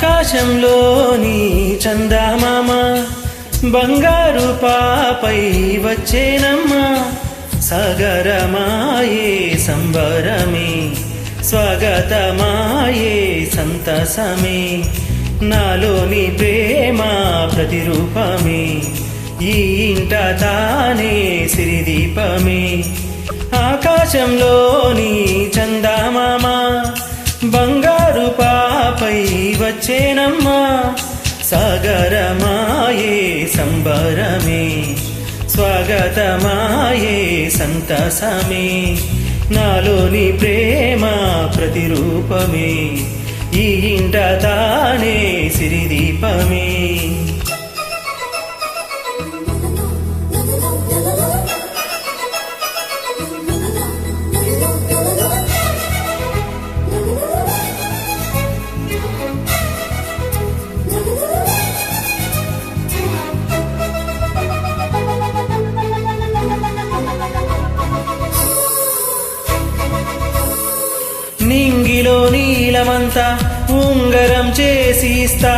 ఆకాశంలోని చందమామ బంగారు పాపై వచ్చేనమ్మా. సాగరమాయే సంబరమే, స్వాగతమాయే సంతసమే, నాలోని ప్రేమ ప్రతిరూపమే, ఈ ఇంట తానే సిరిదీపమే. ఆకాశంలోని చందమామ బంగారు పాపై వచ్చేనమ్మా. సాగరమాయే సంబరమే, స్వాగతమాయే సంతసమే, నాలోని ప్రేమ ప్రతిరూపమే, ఈ ఇంట తానే సిరిదీపమే. నింగిలో నీలమంతా ఉంగరం చేసి ఇస్తా,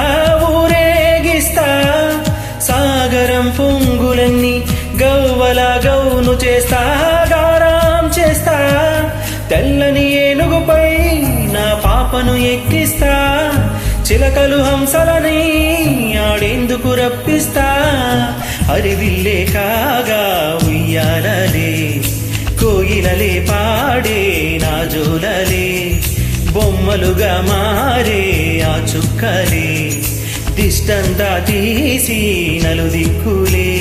ఊరేగిస్తా. సాగరం పొంగులన్నీ గవ్వల గౌను చేస్తా, గారాం చేస్తా. తెల్లని ఏనుగుపై నా పాపను ఎక్కిస్తా, చిలకలు హంసలని ఆడేందుకు రప్పిస్తా. అరివిల్లే కాగా ఉయ్యాలలే, కోయిలలే పాడే నాజోలలే, బొమ్మలుగా మారే ఆ చుక్కలే, దిష్టంతా తీసి నలుదిక్కులే.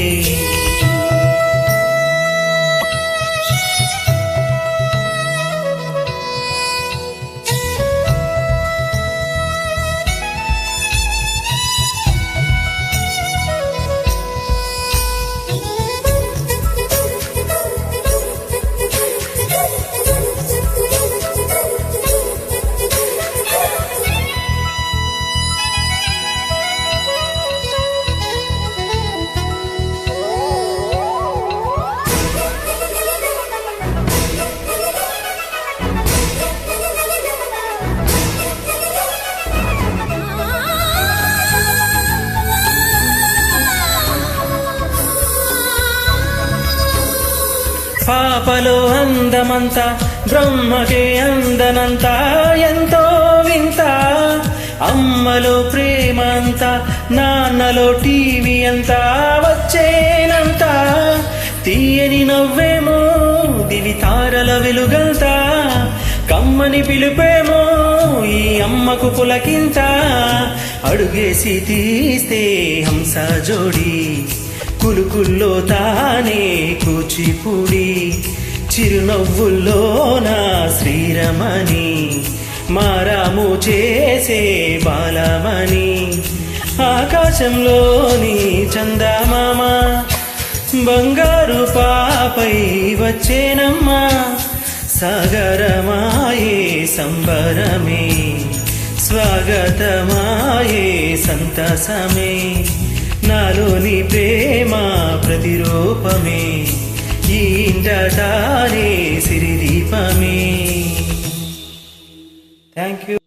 పాపలో అందమంతా బ్రహ్మకే అందనంతా, ఎంతో వింత. అమ్మలో ప్రేమ అంతా, నాన్నలో టీవీ అంతా వచ్చేనంతా. తీయని నవ్వేమో దివి తారల వెలుగంతా, కమ్మని పిలుపేమో ఈ అమ్మకు పులకింత. అడుగేసి తీస్తే హంస జోడి, కులుకుల్లో తానే కూచిపూడి, చిరునవ్వుల్లో నా శ్రీరమణి, మారాము చేసే బాలమణి. ఆకాశంలోని చందమామ బంగారు పాపై వచ్చేనమ్మా. సాగరమాయే సంబరమే, స్వాగతమాయే సంతసమే, నాలోని ప్రేమ ప్రతిరూపమే, ఈ ఇంట తానే సిరిదీపమే. Thank you.